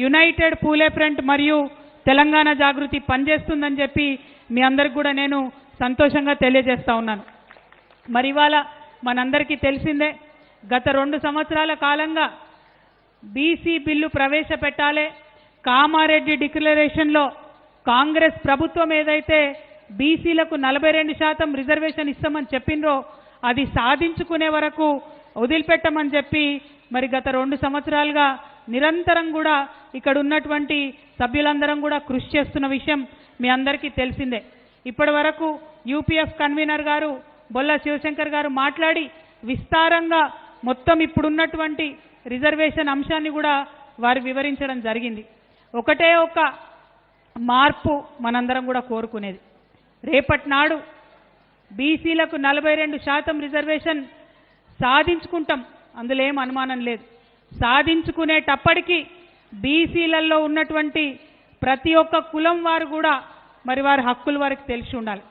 United పూలే front మరియు తెలంగాణ జాగృతి పనిచేస్తుందని చెప్పి మీ అందరికి కూడా నేను సంతోషంగా తెలియజేస్తా ఉన్నాను. మరి ఇవాళ మనందరికీ తెలిసిందే గత 2 సంవత్సరాల కాలంగా బీసీ బిల్లు ప్రవేశపెట్టాలి. కామారెడ్డి డిక్లరేషన్లో కాంగ్రెస్ ప్రభుత్వం ఏదైతే బీసీలకు 42% రిజర్వేషన్ ఇస్తామని చెప్పిండ్రో అది సాధించుకునే వరకు వదిలిపెట్టమని చెప్పి మరి గత 2 సంవత్సరాలుగా నిరంతరం కూడా ఇక్కడ ఉన్నటువంటి సభ్యులందరం కూడా కృషి చేస్తున్న విషయం మీ అందరికీ తెలిసిందే. ఇప్పటి వరకు యూపీఎఫ్ కన్వీనర్ గారు బొల్ల శివశంకర్ గారు మాట్లాడి విస్తారంగా మొత్తం ఇప్పుడున్నటువంటి రిజర్వేషన్ అంశాన్ని కూడా వారు వివరించడం జరిగింది. ఒకటే ఒక మార్పు మనందరం కూడా కోరుకునేది, రేపటి నాడు బీసీలకు 42% రిజర్వేషన్ సాధించుకుంటాం, అందులో ఏం అనుమానం లేదు. సాధించుకునేటప్పటికీ బీసీలలో ఉన్నటువంటి ప్రతి ఒక్క కులం వారు కూడా మరి వారి హక్కులు వారికి తెలిసి ఉండాలి.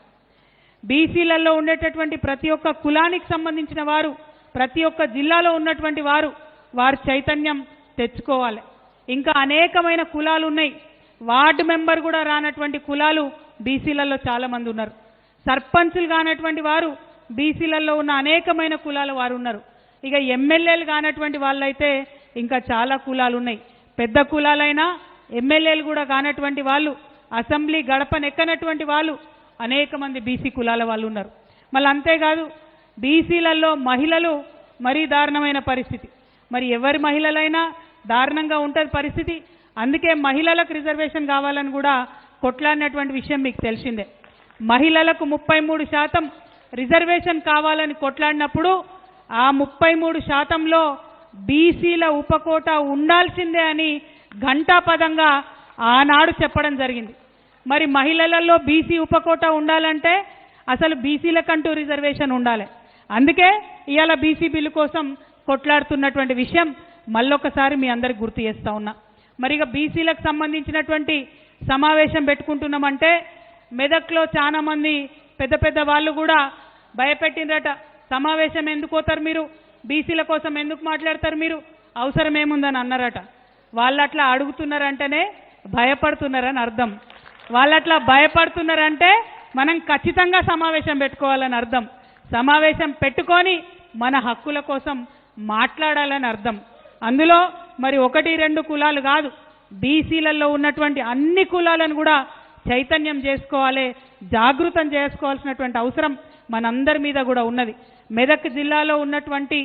బీసీలలో ఉండేటటువంటి ప్రతి ఒక్క కులానికి సంబంధించిన వారు, ప్రతి ఒక్క జిల్లాలో ఉన్నటువంటి వారు చైతన్యం తెచ్చుకోవాలి. ఇంకా అనేకమైన కులాలు ఉన్నాయి. వార్డు మెంబర్ కూడా రానటువంటి కులాలు బీసీలలో చాలామంది ఉన్నారు. సర్పంచులు కానటువంటి వారు బీసీలలో ఉన్న అనేకమైన కులాల వారు ఉన్నారు. ఇక ఎమ్మెల్యేలు కానటువంటి వాళ్ళైతే ఇంకా చాలా కులాలు ఉన్నాయి. పెద్ద కులాలైనా ఎమ్మెల్యేలు కూడా కానటువంటి వాళ్ళు, అసెంబ్లీ గడపనెక్కనటువంటి వాళ్ళు అనేక మంది బీసీ కులాల వాళ్ళు ఉన్నారు. మళ్ళీ అంతేకాదు బీసీలలో మహిళలు మరీ దారుణమైన పరిస్థితి. మరి ఎవరి మహిళలైనా దారుణంగా ఉంటుంది పరిస్థితి. అందుకే మహిళలకు రిజర్వేషన్ కావాలని కూడా కొట్లాడినటువంటి విషయం మీకు తెలిసిందే. మహిళలకు 33% రిజర్వేషన్ కావాలని కొట్లాడినప్పుడు ఆ 33%లో బీసీల ఉపకోట ఉండాల్సిందే అని ఘంటాపదంగా ఆనాడు చెప్పడం జరిగింది. మరి మహిళలలో బీసీ ఉపకోట ఉండాలంటే అసలు బీసీలకంటూ రిజర్వేషన్ ఉండాలి. అందుకే ఇవాళ బీసీ బిల్లు కోసం కొట్లాడుతున్నటువంటి విషయం మళ్ళొకసారి మీ అందరికి గుర్తు చేస్తా ఉన్నా. మరి ఇక బీసీలకు సంబంధించినటువంటి సమావేశం పెట్టుకుంటున్నామంటే మెదక్లో చాలా మంది పెద్ద పెద్ద వాళ్ళు కూడా భయపెట్టినరట. సమావేశం ఎందుకు పోతారు మీరు, బీసీల కోసం ఎందుకు మాట్లాడతారు మీరు, అవసరం ఏముందని అన్నారట. వాళ్ళు అట్లా అడుగుతున్నారంటేనే భయపడుతున్నారని అర్థం. వాళ్ళు అట్లా భయపడుతున్నారంటే మనం ఖచ్చితంగా సమావేశం పెట్టుకోవాలని అర్థం. సమావేశం పెట్టుకొని మన హక్కుల కోసం మాట్లాడాలని అర్థం. అందులో మరి 1-2 కులాలు కాదు, బీసీలలో ఉన్నటువంటి అన్ని కులాలను కూడా చైతన్యం చేసుకోవాలి, జాగృతం చేసుకోవాల్సినటువంటి అవసరం మనందరి మీద కూడా ఉన్నది. మెదక్ జిల్లాలో ఉన్నటువంటి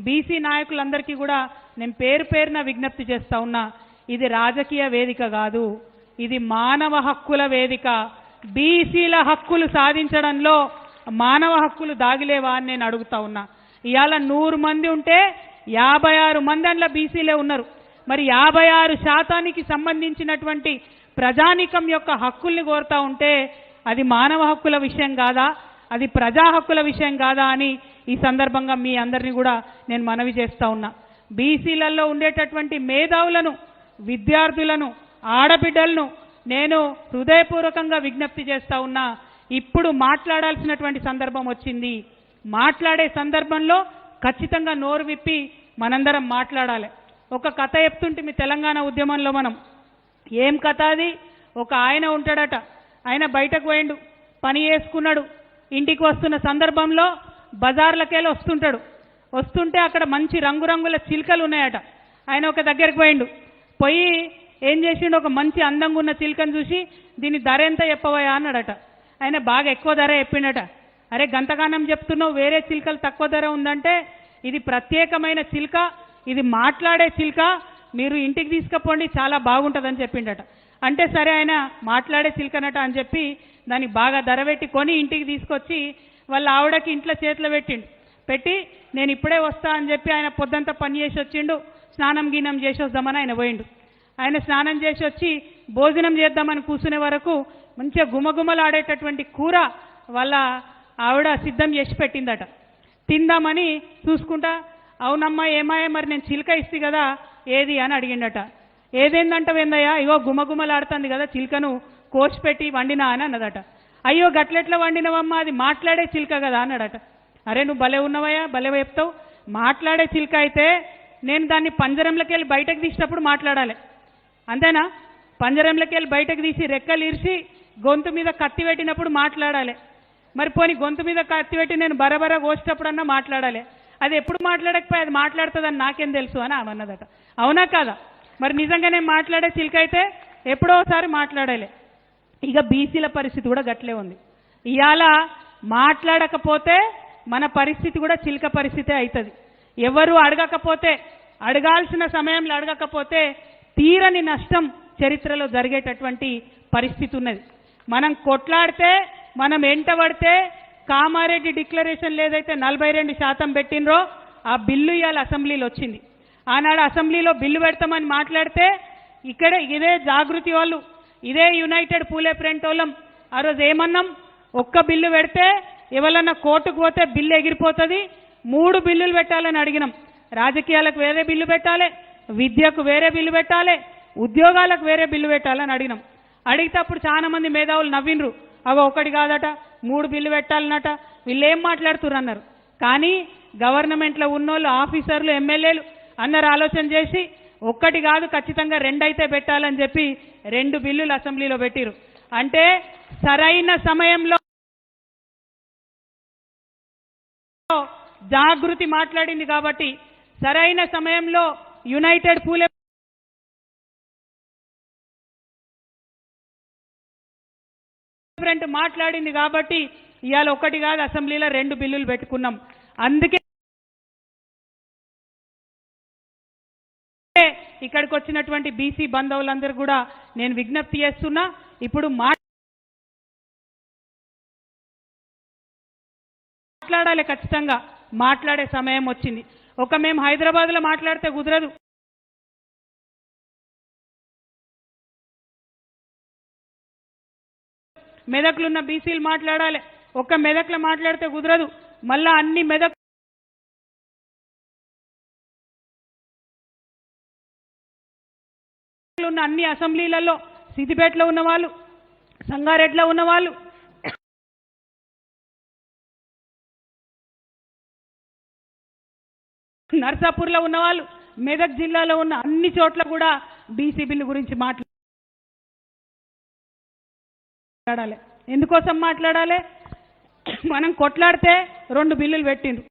బీసీ నాయకులందరికీ కూడా నేను పేరు పేరున విజ్ఞప్తి చేస్తా ఉన్నా, ఇది రాజకీయ వేదిక కాదు, ఇది మానవ హక్కుల వేదిక. బీసీల హక్కులు సాధించడంలో మానవ హక్కులు దాగిలేవా అని నేను అడుగుతా ఉన్నా. ఇవాళ 100 మంది ఉంటే 56 మంది అందులో బీసీలే ఉన్నారు. మరి 56% సంబంధించినటువంటి ప్రజానీకం యొక్క హక్కుల్ని కోరుతా ఉంటే అది మానవ హక్కుల విషయం కాదా, అది ప్రజా హక్కుల విషయం కాదా అని ఈ సందర్భంగా మీ అందరినీ కూడా నేను మనవి చేస్తా ఉన్నా. బీసీలలో ఉండేటటువంటి మేధావులను, విద్యార్థులను, ఆడబిడ్డలను నేను హృదయపూర్వకంగా విజ్ఞప్తి చేస్తా ఉన్నా. ఇప్పుడు మాట్లాడాల్సినటువంటి సందర్భం వచ్చింది. మాట్లాడే సందర్భంలో ఖచ్చితంగా నోరు విప్పి మనందరం మాట్లాడాలి. ఒక కథ చెప్తుంటే మీ తెలంగాణ ఉద్యమంలో మనం, ఏం కథ అది, ఒక ఆయన ఉంటాడట, ఆయన బయటకు పోయిండు, పని చేసుకున్నాడు, ఇంటికి వస్తున్న సందర్భంలో బజార్లకెళ్ళి వస్తుంటే అక్కడ మంచి రంగురంగుల చిలుకలు ఉన్నాయట. ఆయన ఒక దగ్గరికి పోయిండు, పోయి ఏం చేసిండు, ఒక మంచి అందంగా ఉన్న చిలుకను చూసి దీని ధర ఎంత చెప్పవయా అన్నాడట. ఆయన బాగా ఎక్కువ ధర చెప్పిండట. అరే గంతగానం చెప్తున్నావు, వేరే చిలుకలు తక్కువ ధర ఉందంటే ఇది ప్రత్యేకమైన చిలుక, ఇది మాట్లాడే చిలుక, మీరు ఇంటికి తీసుకుపోండి చాలా బాగుంటుందని చెప్పిండట. అంటే సరే ఆయన మాట్లాడే చిలుకనట అని చెప్పి దానికి బాగా ధర పెట్టి కొని ఇంటికి తీసుకొచ్చి వాళ్ళ ఆవిడకి ఇంట్లో చేతిలో పెట్టి నేను ఇప్పుడే వస్తా అని చెప్పి ఆయన పొద్దంతా పని చేసి వచ్చిండు. స్నానం గీనం చేసి వద్దామని ఆయన పోయిండు. ఆయన స్నానం చేసి వచ్చి భోజనం చేద్దామని కూర్చునే వరకు మంచిగా గుమగుమలాడేటటువంటి కూర వాళ్ళ ఆవిడ సిద్ధం చేసి పెట్టిందట. తిందామని చూసుకుంటా, అవునమ్మా ఏమాయే మరి నేను చిలుక ఇస్తే కదా ఏది అని అడిగిండట. ఏదేందంటవేందయ్యా, ఇగో గుమగుమలాడుతుంది కదా చిలుకను కోర్చి పెట్టి వండినా అని అన్నదట. అయ్యో గట్లెట్లా వండినవమ్మా, అది మాట్లాడే చిలుక కదా అన్నాడట. అరే నువ్వు భలే ఉన్నవయ్యా, భలే చెప్తావు, మాట్లాడే చిలుక అయితే నేను దాన్ని పంజరంలోకి వెళ్ళి బయటకు తీసినప్పుడు మాట్లాడాలి, అంతేనా? పంజరంలోకి వెళ్ళి బయటకు తీసి రెక్కలు ఇరిచి గొంతు మీద కత్తి పెట్టినప్పుడు మాట్లాడాలి. మరి పోనీ గొంతు మీద కత్తి పెట్టి నేను బరబర కోసేటప్పుడన్నా మాట్లాడాలి. అది ఎప్పుడు మాట్లాడకపోయి అది మాట్లాడుతుందని నాకేం తెలుసు అని ఆమె అన్నదట. అవునా కాదా? మరి నిజంగానే మాట్లాడే చిలుక అయితే ఎప్పుడోసారి మాట్లాడాలి. ఇక బీసీల పరిస్థితి కూడా గట్లే ఉంది. ఇవాళ మాట్లాడకపోతే మన పరిస్థితి కూడా చిలుక పరిస్థితే అవుతుంది. ఎవరు అడగకపోతే, అడగాల్సిన సమయంలో అడగకపోతే తీరని నష్టం చరిత్రలో జరిగేటటువంటి పరిస్థితి ఉన్నది. మనం కొట్లాడితే, మనం ఎంటబడితే కామారెడ్డి డిక్లరేషన్ ఏదైతే 42% పెట్టినరో ఆ బిల్లు ఇవాళ అసెంబ్లీలో వచ్చింది. ఆనాడు అసెంబ్లీలో బిల్లు పెడతామని మాట్లాడితే ఇక్కడే ఇదే జాగృతి వాళ్ళు, ఇదే యునైటెడ్ పూలే ఫ్రంట్ వాళ్ళం ఆ రోజు ఏమన్నాం, ఒక్క బిల్లు పెడితే ఎవరన్నా కోర్టుకు పోతే బిల్లు ఎగిరిపోతుంది, 3 బిల్లులు పెట్టాలని అడిగినాం. రాజకీయాలకు వేరే బిల్లు పెట్టాలి, విద్యకు వేరే బిల్లు పెట్టాలి, ఉద్యోగాలకు వేరే బిల్లు పెట్టాలని అడిగినాం. అడిగితే అప్పుడు చాలా మంది మేధావులు నవ్వినరు, అవి ఒకటి కాదట 3 బిల్లు పెట్టాలన్నట, వీళ్ళు ఏం మాట్లాడుతున్నారు అన్నారు. కానీ గవర్నమెంట్లో ఉన్నోళ్ళు, ఆఫీసర్లు, ఎమ్మెల్యేలు అందరు ఆలోచన చేసి ఒక్కటి కాదు ఖచ్చితంగా 2 అయితే పెట్టాలని చెప్పి 2 బిల్లులు అసెంబ్లీలో పెట్టిరు. అంటే సరైన సమయంలో జాగృతి మాట్లాడింది కాబట్టి, సరైన సమయంలో యునైటెడ్ పూలే ఫ్రంట్ మాట్లాడింది కాబట్టి ఇవాళ ఒకటి కాదు అసెంబ్లీలో 2 బిల్లులు పెట్టుకున్నాం. అందుకే ఇక్కడికి వచ్చినటువంటి బీసీ బంధువులందరూ కూడా నేను విజ్ఞప్తి చేస్తున్నా, ఇప్పుడు మాట్లాడాలి, ఖచ్చితంగా మాట్లాడే సమయం వచ్చింది. మేము హైదరాబాద్లో మాట్లాడితే కుదరదు, మెదక్లో ఉన్న బీసీలు మాట్లాడాలి. మెదక్లో మాట్లాడితే కుదరదు, మళ్ళా అన్ని మెదక్ ఉన్న అన్ని అసెంబ్లీలలో, సిద్దిపేటలో ఉన్న వాళ్ళు, సంగారెడ్డిలో ఉన్న వాళ్ళు, నర్సాపూర్లో ఉన్నవాళ్ళు, మెదక్ జిల్లాలో ఉన్న అన్ని చోట్ల కూడా బీసీ బిల్లు గురించి మాట్లాడాలి. ఎందుకోసం మాట్లాడాలి? మనం కొట్లాడితే 2 బిల్లులు పెట్టిండ్రు.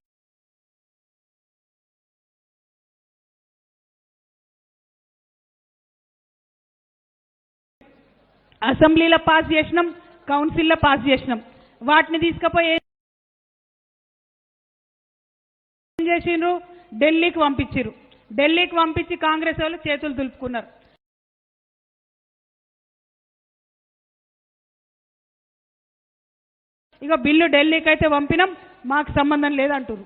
అసెంబ్లీలో పాస్ చేసినాం, కౌన్సిల్లో పాస్ చేసినాం. వాటిని తీసుకుపోయి ఏం చేసిండ్రు? ఢిల్లీకి పంపించారు. ఢిల్లీకి పంపించి కాంగ్రెస్ వాళ్ళు చేతులు దులుపుకున్నారు. ఇక బిల్లు ఢిల్లీకి అయితే పంపినాం, మాకు సంబంధం లేదంటారు.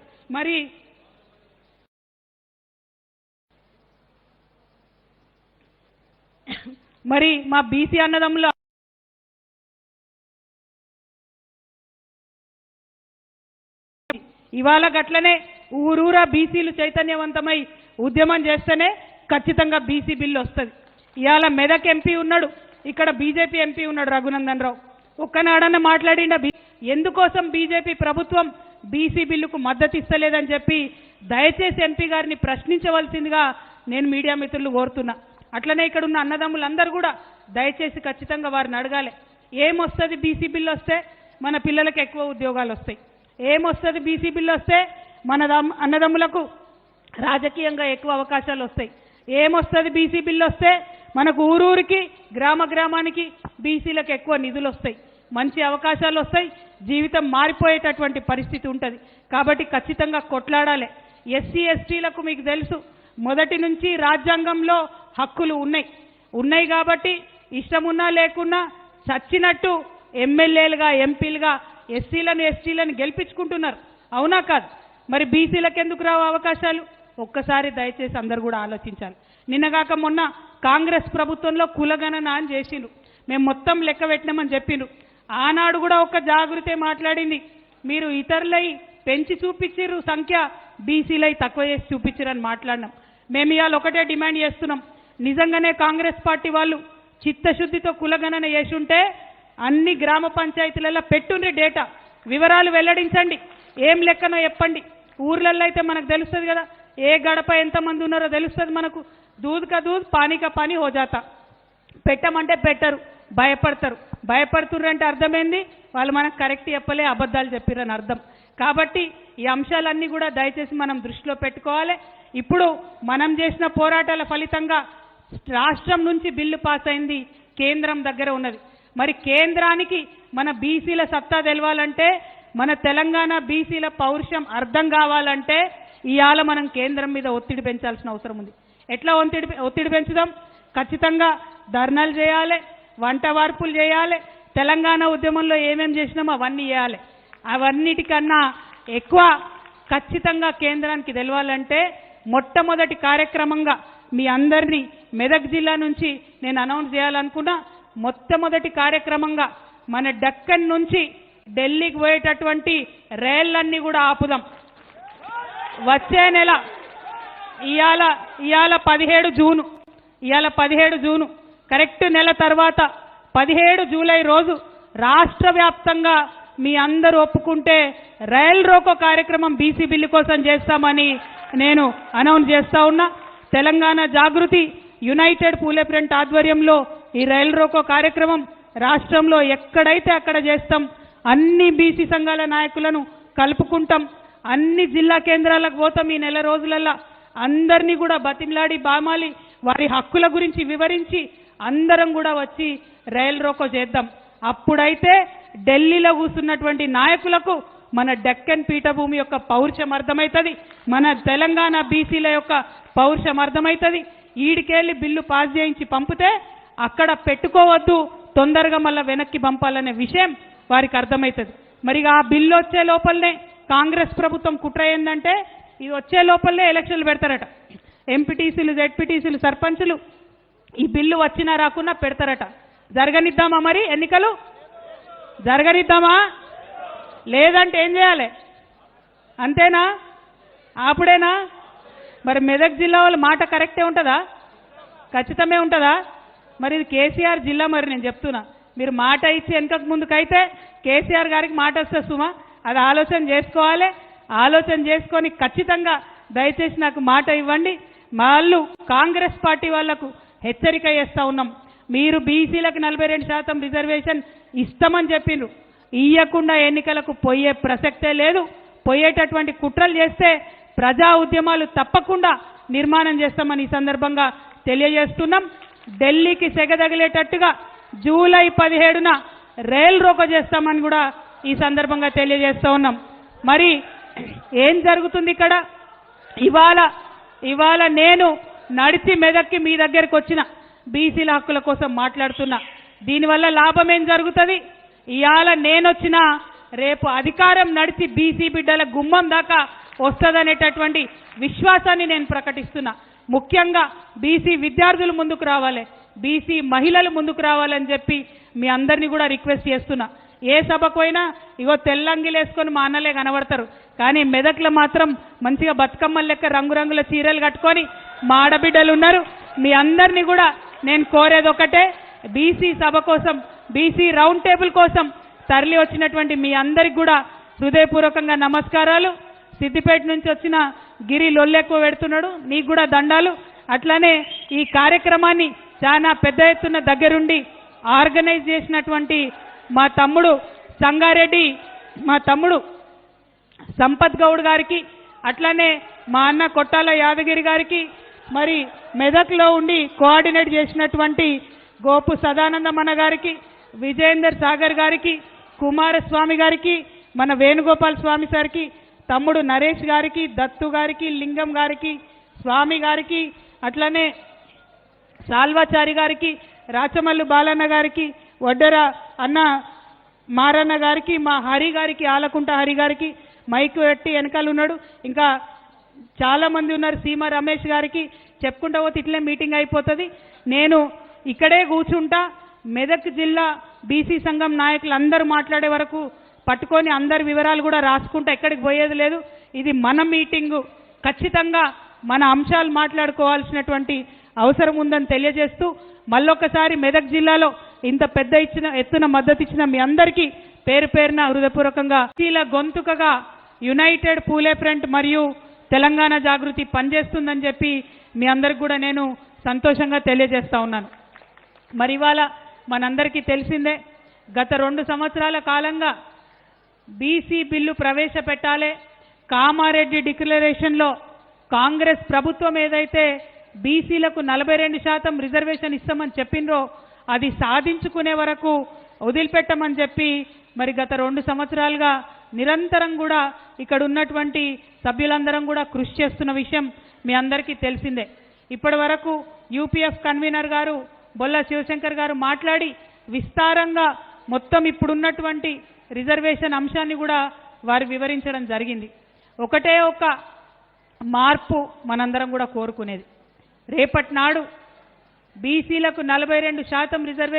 మరి మా బీసీ అన్నదమ్ములు ఇవాళ గట్లనే ఊరూరా బీసీలు చైతన్యవంతమై ఉద్యమం చేస్తేనే ఖచ్చితంగా బీసీ బిల్లు వస్తుంది. ఇవాళ మెదక్ ఎంపీ ఉన్నాడు, ఇక్కడ బీజేపీ ఎంపీ ఉన్నాడు రఘునందన్ రావు. ఒక్కనాడన్న మాట్లాడిండ ఎందుకోసం బీజేపీ ప్రభుత్వం బీసీ బిల్లుకు మద్దతు ఇస్తలేదని చెప్పి దయచేసి ఎంపీ గారిని ప్రశ్నించవలసిందిగా నేను మీడియా మిత్రులు కోరుతున్నా. అట్లనే ఇక్కడ ఉన్న అన్నదమ్ములందరూ కూడా దయచేసి ఖచ్చితంగా వారిని అడగాలి, ఏమొస్తుంది బీసీ బిల్లు వస్తే? మన పిల్లలకు ఎక్కువ ఉద్యోగాలు వస్తాయి. ఏమొస్తుంది బీసీ బిల్లు వస్తే? మన అన్నదమ్ములకు రాజకీయంగా ఎక్కువ అవకాశాలు వస్తాయి. ఏమొస్తుంది బీసీ బిల్లు వస్తే? మనకు ఊరూరికి, గ్రామ గ్రామానికి బీసీలకు ఎక్కువ నిధులు వస్తాయి, మంచి అవకాశాలు వస్తాయి, జీవితం మారిపోయేటటువంటి పరిస్థితి ఉంటుంది. కాబట్టి ఖచ్చితంగా కొట్లాడాలి. ఎస్సీ ఎస్టీలకు మీకు తెలుసు మొదటి నుంచి రాజ్యాంగంలో హక్కులు ఉన్నాయి కాబట్టి ఇష్టమున్నా లేకున్నా చచ్చినట్టు ఎమ్మెల్యేలుగా, ఎంపీలుగా ఎస్సీలను ఎస్టీలను గెలిపించుకుంటున్నారు. అవునా కాదు? మరి బీసీలకు ఎందుకు రావు అవకాశాలు? ఒక్కసారి దయచేసి అందరూ కూడా ఆలోచించాలి. నిన్నగాక మొన్న కాంగ్రెస్ ప్రభుత్వంలో కులగణన అని చేసిండ్రు, మేము మొత్తం లెక్క పెట్టినామని చెప్పిండ్రు. ఆనాడు కూడా ఒక జాగృతే మాట్లాడింది, మీరు ఇతరులై పెంచి చూపించిర్రు సంఖ్య, బీసీలై తక్కువ చేసి చూపించిరని మాట్లాడినాం. మేము ఇవాళ ఒకటే డిమాండ్ చేస్తున్నాం, నిజంగానే కాంగ్రెస్ పార్టీ వాళ్ళు చిత్తశుద్ధితో కులగణన చేసుంటే అన్ని గ్రామ పంచాయతీలలో పెట్టుండ్రి డేటా, వివరాలు వెల్లడించండి, ఏం లెక్కనో చెప్పండి. ఊర్లలో అయితే మనకు తెలుస్తుంది కదా ఏ గడప ఎంతమంది ఉన్నారో తెలుస్తుంది మనకు. దూద్ కా దూద్ పానీ కా పానీ హో జాతా. పెట్టమంటే పెట్టరు, భయపడతారు. భయపడుతుర్రంటే అర్థమైంది వాళ్ళు మనకు కరెక్ట్ చెప్పలే, అబద్ధాలు చెప్పిరని అర్థం. కాబట్టి ఈ అంశాలన్నీ కూడా దయచేసి మనం దృష్టిలో పెట్టుకోవాలి. ఇప్పుడు మనం చేసిన పోరాటాల ఫలితంగా రాష్ట్రం నుంచి బిల్లు పాస్ అయింది, కేంద్రం దగ్గర ఉన్నది. మరి కేంద్రానికి మన బీసీల సత్తా తెలవాలంటే, మన తెలంగాణ బీసీల పౌరుషం అర్థం కావాలంటే ఇవాళ మనం కేంద్రం మీద ఒత్తిడి పెంచాల్సిన అవసరం ఉంది. ఎట్లా ఒత్తిడి పెంచుదాం? ఖచ్చితంగా ధర్నాలు చేయాలి, వంట వార్పులు చేయాలి, తెలంగాణ ఉద్యమంలో ఏమేం చేసినామో అవన్నీ చేయాలి. అవన్నిటికన్నా ఎక్కువ ఖచ్చితంగా కేంద్రానికి తెలవాలంటే మొట్టమొదటి కార్యక్రమంగా మీ అందరినీ మెదక్ జిల్లా నుంచి నేను అనౌన్స్ చేయాలనుకున్నా. మొట్టమొదటి కార్యక్రమంగా మన డక్కన్ నుంచి ఢిల్లీకి పోయేటటువంటి రైళ్లన్నీ కూడా ఆపుదాం. వచ్చే నెల ఇవాళ 17 జూను కరెక్ట్ నెల తర్వాత 17 జూలై రోజు రాష్ట్ర వ్యాప్తంగా మీ అందరూ ఒప్పుకుంటే రైల్ రోకో కార్యక్రమం బీసీ బిల్లు కోసం చేస్తామని నేను అనౌన్స్ చేస్తా ఉన్నా. తెలంగాణ జాగృతి యునైటెడ్ పూలే ఫ్రంట్ ఆధ్వర్యంలో ఈ రైల్ రోకో కార్యక్రమం రాష్ట్రంలో ఎక్కడైతే అక్కడ చేస్తాం. అన్ని బీసీ సంఘాల నాయకులను కలుపుకుంటాం. అన్ని జిల్లా కేంద్రాలకు పోతాం. ఈ నెల రోజులల్లా అందరినీ కూడా బతిమలాడి బామాలి వారి హక్కుల గురించి వివరించి అందరం కూడా వచ్చి రైల్ రోకో చేద్దాం. అప్పుడైతే ఢిల్లీలో కూర్చున్నటువంటి నాయకులకు మన డెక్కన్ పీఠభూమి యొక్క పౌరుషం అర్థమవుతుంది, మన తెలంగాణ బీసీల యొక్క పౌరుషం అర్థమవుతుంది. ఈడికెళ్ళి బిల్లు పాస్ చేయించి పంపితే అక్కడ పెట్టుకోవద్దు, తొందరగా మళ్ళీ వెనక్కి పంపాలనే విషయం వారికి అర్థమవుతుంది. మరి ఆ బిల్లు వచ్చే లోపలనే కాంగ్రెస్ ప్రభుత్వం కుట్ర ఏందంటే ఇది వచ్చే లోపలనే ఎలక్షన్లు పెడతారట. ఎంపీటీసీలు, జెడ్పీటీసీలు, సర్పంచులు ఈ బిల్లు వచ్చినా రాకున్నా పెడతారట. జరగనిద్దామా? మరి ఎన్నికలు జరగనిద్దామా? లేదంటే ఏం చేయాలి? అంతేనా? అప్పుడేనా? మరి మెదక్ జిల్లా వాళ్ళ మాట కరెక్టే ఉంటుందా? ఖచ్చితమే ఉంటుందా? మరి ఇది కేసీఆర్ జిల్లా. మరి నేను చెప్తున్నా, మీరు మాట ఇచ్చి వెనకకు ముందుకైతే కేసీఆర్ గారికి మాట వస్తే సుమా అది ఆలోచన చేసుకోవాలి. ఆలోచన చేసుకొని ఖచ్చితంగా దయచేసి నాకు మాట ఇవ్వండి. వాళ్ళు కాంగ్రెస్ పార్టీ వాళ్లకు హెచ్చరిక చేస్తూ ఉన్నాం. మీరు బీసీలకు 42% రిజర్వేషన్ ఇస్తామని చెప్పిండ్రు. ఇయ్యకుండా ఎన్నికలకు పోయే ప్రసక్తే లేదు. పోయేటటువంటి కుట్రలు చేస్తే ప్రజా ఉద్యమాలు తప్పకుండా నిర్మాణం చేస్తామని ఈ సందర్భంగా తెలియజేస్తున్నాం. ఢిల్లీకి సెగదగిలేటట్టుగా జూలై 17న రైల్ రోకో చేస్తామని కూడా ఈ సందర్భంగా తెలియజేస్తూ ఉన్నాం. మరి ఏం జరుగుతుంది ఇక్కడ? ఇవాళ నేను నడిచి మెదక్కి మీ దగ్గరికి వచ్చిన బీసీల హక్కుల కోసం మాట్లాడుతున్నా. దీనివల్ల లాభం ఏం జరుగుతుంది? ఇవాళ నేనొచ్చినా రేపు అధికారం నడిచి బీసీ బిడ్డల గుమ్మం దాకా వస్తుందనేటటువంటి విశ్వాసాన్ని నేను ప్రకటిస్తున్నా. ముఖ్యంగా బీసీ విద్యార్థులు ముందుకు రావాలి, బీసీ మహిళలు ముందుకు రావాలని చెప్పి మీ అందరినీ కూడా రిక్వెస్ట్ చేస్తున్నా. ఏ సభకు పోయినా ఇగో తెల్లంగిలు వేసుకొని మా అన్నలే కనబడతారు, కానీ మెదక్లో మాత్రం మంచిగా బతుకమ్మల లెక్క రంగురంగుల చీరలు కట్టుకొని మా ఆడబిడ్డలు ఉన్నారు. మీ అందరినీ కూడా నేను కోరేది ఒకటే, బీసీ సభ కోసం, బీసీ రౌండ్ టేబుల్ కోసం తరలి వచ్చినటువంటి మీ అందరికి కూడా హృదయపూర్వకంగా నమస్కారాలు. సిద్దిపేట నుంచి వచ్చిన గిరి లొల్లెక్కువ పెడుతున్నాడు, నీకు కూడా దండాలు. అట్లానే ఈ కార్యక్రమాన్ని చాలా పెద్ద ఎత్తున దగ్గరుండి ఆర్గనైజ్ చేసినటువంటి మా తమ్ముడు సంగారెడ్డి, మా తమ్ముడు సంపత్ గౌడ్ గారికి, అట్లానే మా అన్న కొట్టాల యాదగిరి గారికి, మరి మెదక్లో ఉండి కోఆర్డినేట్ చేసినటువంటి గోపు సదానందమన్న గారికి, విజయేందర్ సాగర్ గారికి, కుమారస్వామి గారికి, మన వేణుగోపాల్ స్వామి సార్కి, తమ్ముడు నరేష్ గారికి, దత్తు గారికి, లింగం గారికి, స్వామి గారికి, అట్లనే సాల్వాచారి గారికి, రాచమల్లు బాలన్న గారికి, వడ్డెర అన్న మారన్న గారికి, మా హరి గారికి, ఆలకుంట హరి గారికి, మైకు పెట్టి వెనకాల ఉన్నాడు, ఇంకా చాలామంది ఉన్నారు, సీమ రమేష్ గారికి. చెప్పుకుంటా పోతే ఇట్లే మీటింగ్ అయిపోతుంది. నేను ఇక్కడే కూర్చుంటా. మెదక్ జిల్లా బీసీ సంఘం నాయకులు అందరూ మాట్లాడే వరకు పట్టుకొని అందరి వివరాలు కూడా రాసుకుంటా, ఎక్కడికి పోయేది లేదు. ఇది మన మీటింగు, ఖచ్చితంగా మన అంశాలు మాట్లాడుకోవాల్సినటువంటి అవసరం ఉందని తెలియజేస్తూ మళ్ళొక్కసారి మెదక్ జిల్లాలో ఇంత పెద్ద ఎత్తున మద్దతు ఇచ్చిన మీ అందరికీ పేరు పేరున హృదయపూర్వకంగా బీసీల గొంతుకగా యునైటెడ్ పూలే ఫ్రంట్ మరియు తెలంగాణ జాగృతి పనిచేస్తుందని చెప్పి మీ అందరికి కూడా నేను సంతోషంగా తెలియజేస్తా ఉన్నాను. మరి ఇవాళ మనందరికీ తెలిసిందే, గత 2 సంవత్సరాల కాలంగా బీసీ బిల్లు ప్రవేశపెట్టాలి, కామారెడ్డి డిక్లరేషన్లో కాంగ్రెస్ ప్రభుత్వం ఏదైతే బీసీలకు 42% రిజర్వేషన్ ఇస్తామని చెప్పిండ్రో అది సాధించుకునే వరకు వదిలిపెట్టమని చెప్పి మరి గత 2 సంవత్సరాలుగా నిరంతరం కూడా ఇక్కడ ఉన్నటువంటి సభ్యులందరం కూడా కృషి చేస్తున్న విషయం మీ అందరికీ తెలిసిందే. ఇప్పటి వరకు యూపీఎఫ్ కన్వీనర్ గారు బొల్ల శివశంకర్ గారు మాట్లాడి విస్తారంగా మొత్తం ఇప్పుడున్నటువంటి రిజర్వేషన్ అంశాన్ని కూడా వారు వివరించడం జరిగింది. ఒకటే ఒక మార్పు మనందరం కూడా కోరుకునేది, రేపటి నాడు బీసీలకు 42% రిజర్వేషన్